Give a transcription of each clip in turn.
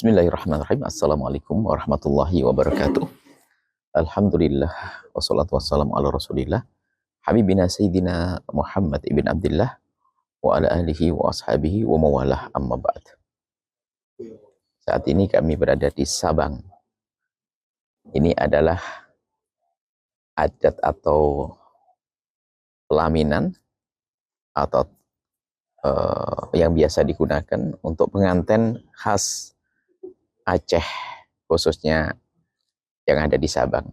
Bismillahirrahmanirrahim. Assalamualaikum warahmatullahi wabarakatuh. Alhamdulillah wassalatu wassalamu ala Rasulillah Habibina Sayyidina Muhammad ibn Abdullah wa ala alihi wa ashabihi wa mawalah amma ba'd. Saat ini kami berada di Sabang. Ini adalah adat atau pelaminan atau yang biasa digunakan untuk pengantin khas Aceh, khususnya yang ada di Sabang.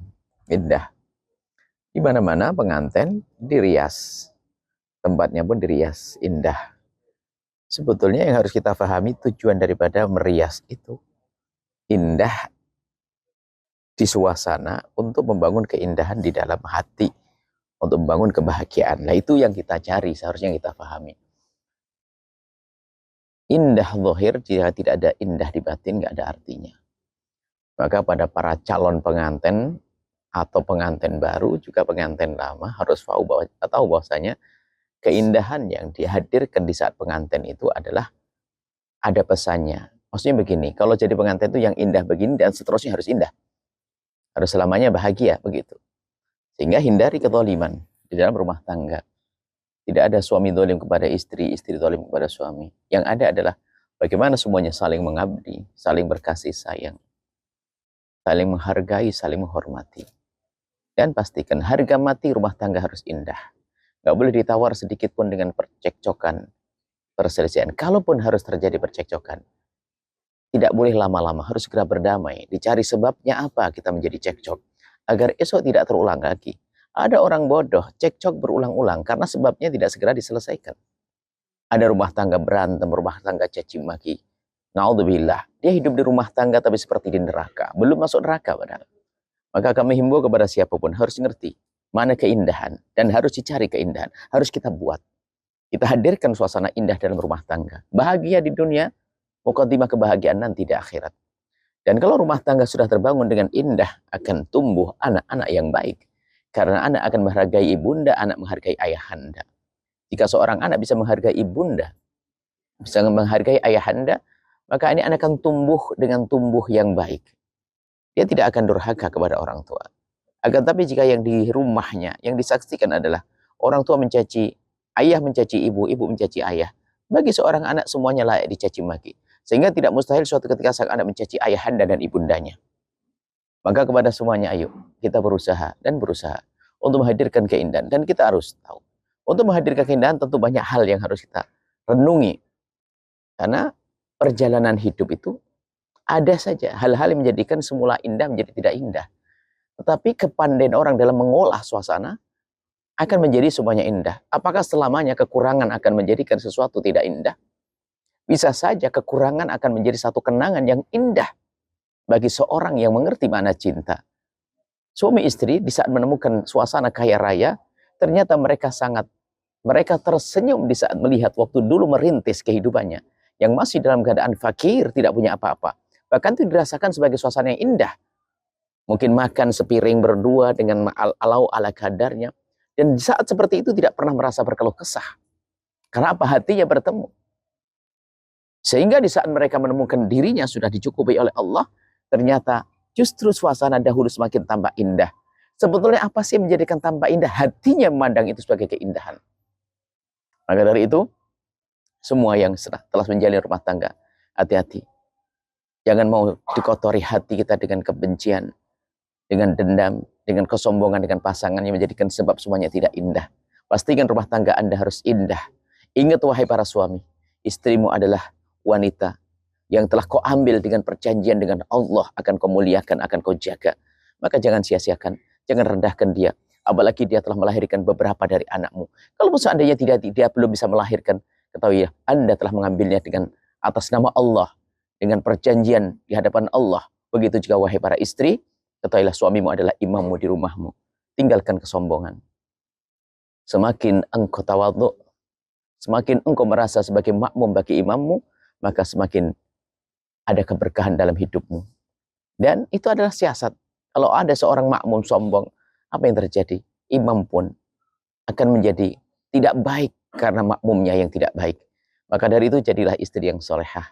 Indah. Di mana-mana pengantin dirias. Tempatnya pun dirias, indah. Sebetulnya yang harus kita pahami tujuan daripada merias itu indah di suasana untuk membangun keindahan di dalam hati, untuk membangun kebahagiaan. Nah, itu yang kita cari, seharusnya kita pahami. Indah zahir, jika tidak ada indah di batin, nggak ada artinya. Maka pada para calon pengantin atau pengantin baru, juga pengantin lama, harus tahu bahwasanya keindahan yang dihadirkan di saat pengantin itu adalah ada pesannya. Maksudnya begini, kalau jadi pengantin itu yang indah begini dan seterusnya harus indah. Harus selamanya bahagia, begitu. Sehingga hindari kezaliman di dalam rumah tangga. Tidak ada suami zalim kepada istri, istri zalim kepada suami. Yang ada adalah bagaimana semuanya saling mengabdi, saling berkasih sayang, saling menghargai, saling menghormati. Dan pastikan harga mati rumah tangga harus indah. Nggak boleh ditawar sedikit pun dengan percekcokan, perselisihan. Kalaupun harus terjadi percekcokan, tidak boleh lama-lama, harus segera berdamai. Dicari sebabnya apa kita menjadi cekcok, agar esok tidak terulang lagi. Ada orang bodoh, cekcok berulang-ulang karena sebabnya tidak segera diselesaikan. Ada rumah tangga berantem, rumah tangga caci maki. Naudzubillah, dia hidup di rumah tangga tapi seperti di neraka. Belum masuk neraka padahal. Maka kami himbau kepada siapapun harus ngerti mana keindahan dan harus dicari keindahan. Harus kita buat. Kita hadirkan suasana indah dalam rumah tangga. Bahagia di dunia, muqaddimah kebahagiaan nanti di akhirat. Dan kalau rumah tangga sudah terbangun dengan indah, akan tumbuh anak-anak yang baik. Karena anak akan menghargai ibunda, anak menghargai ayahanda. Jika seorang anak bisa menghargai ibunda, bisa menghargai ayahanda, maka ini anak akan tumbuh dengan tumbuh yang baik. Dia tidak akan durhaka kepada orang tua. Akan tapi jika yang di rumahnya, yang disaksikan adalah orang tua mencaci, ayah mencaci ibu, ibu mencaci ayah. Bagi seorang anak semuanya layak dicaci maki. Sehingga tidak mustahil suatu ketika sang anak mencaci ayahanda dan ibundanya. Maka kepada semuanya, ayo kita berusaha dan berusaha untuk menghadirkan keindahan. Dan kita harus tahu, untuk menghadirkan keindahan tentu banyak hal yang harus kita renungi. Karena perjalanan hidup itu ada saja hal-hal yang menjadikan semula indah menjadi tidak indah. Tetapi kepandaian orang dalam mengolah suasana akan menjadi semuanya indah. Apakah selamanya kekurangan akan menjadikan sesuatu tidak indah? Bisa saja kekurangan akan menjadi satu kenangan yang indah bagi seorang yang mengerti makna cinta. Suami istri di saat menemukan suasana kaya raya, ternyata mereka tersenyum di saat melihat waktu dulu merintis kehidupannya, yang masih dalam keadaan fakir, tidak punya apa-apa. Bahkan itu dirasakan sebagai suasana yang indah. Mungkin makan sepiring berdua dengan alau ala kadarnya. Dan di saat seperti itu tidak pernah merasa berkeluh kesah. Karena apa? Hatinya bertemu. Sehingga di saat mereka menemukan dirinya sudah dicukupi oleh Allah, ternyata justru suasana dahulu semakin tambah indah. Sebetulnya apa sih yang menjadikan tambah indah? Hatinya memandang itu sebagai keindahan. Maka dari itu, semua yang telah menjalin rumah tangga, hati-hati. Jangan mau dikotori hati kita dengan kebencian, dengan dendam, dengan kesombongan, dengan pasangan yang menjadikan sebab semuanya tidak indah. Pastikan rumah tangga Anda harus indah. Ingat wahai para suami, istrimu adalah wanita yang telah kau ambil dengan perjanjian dengan Allah, akan kau muliakan, akan kau jaga. Maka jangan sia-siakan, jangan rendahkan dia. Apalagi dia telah melahirkan beberapa dari anakmu. Kalau seandainya dia belum bisa melahirkan, ketahui ya, Anda telah mengambilnya dengan atas nama Allah, dengan perjanjian di hadapan Allah. Begitu juga wahai para istri, ketahuilah suamimu adalah imammu di rumahmu. Tinggalkan kesombongan. Semakin engkau tawadhu, semakin engkau merasa sebagai makmum bagi imammu, maka semakin ada keberkahan dalam hidupmu. Dan itu adalah siasat. Kalau ada seorang makmum sombong, apa yang terjadi? Imam pun akan menjadi tidak baik karena makmumnya yang tidak baik. Maka dari itu jadilah istri yang solehah,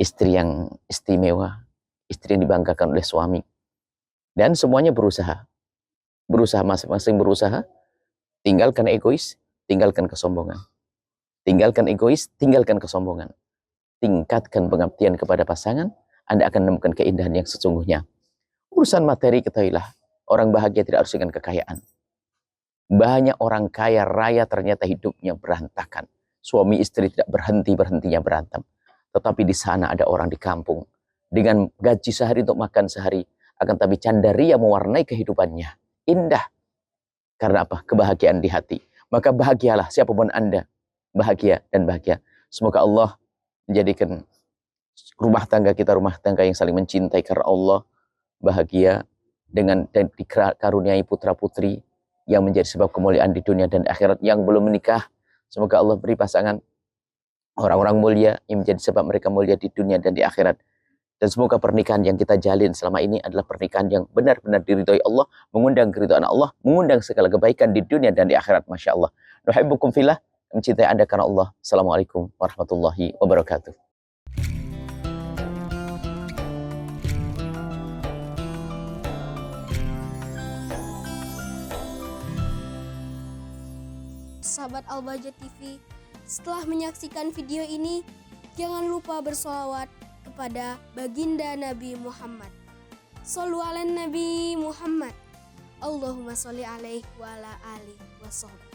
istri yang istimewa, istri yang dibanggakan oleh suami. Dan semuanya berusaha masing-masing berusaha, tinggalkan egois, tinggalkan kesombongan. Tinggalkan egois, tinggalkan kesombongan. Tingkatkan pengabdian kepada pasangan, Anda akan menemukan keindahan yang sesungguhnya. Urusan materi ketahuilah, orang bahagia tidak harus dengan kekayaan. Banyak orang kaya raya ternyata hidupnya berantakan. Suami istri tidak berhentinya berantem. Tetapi di sana ada orang di kampung dengan gaji sehari untuk makan sehari, akan tapi candaria mewarnai kehidupannya. Indah. Karena apa? Kebahagiaan di hati. Maka bahagialah siapapun Anda. Bahagia dan bahagia. Semoga Allah menjadikan rumah tangga kita rumah tangga yang saling mencintai karena Allah, bahagia dengan dan dikaruniai putra-putri yang menjadi sebab kemuliaan di dunia dan akhirat. Yang belum menikah, semoga Allah beri pasangan orang-orang mulia yang menjadi sebab mereka mulia di dunia dan di akhirat. Dan semoga pernikahan yang kita jalin selama ini adalah pernikahan yang benar-benar diridhoi Allah, mengundang keridhaan Allah, mengundang segala kebaikan di dunia dan di akhirat. Masya Allah. Nuhibbukum fillah, mencintai Anda karena Allah. Assalamualaikum warahmatullahi wabarakatuh. Sahabat Al-Bahjah TV, setelah menyaksikan video ini, jangan lupa bersolawat kepada baginda Nabi Muhammad. Shollu ala Nabi Muhammad. Allahumma sholli alaihi wa ala alihi wa sahbihi.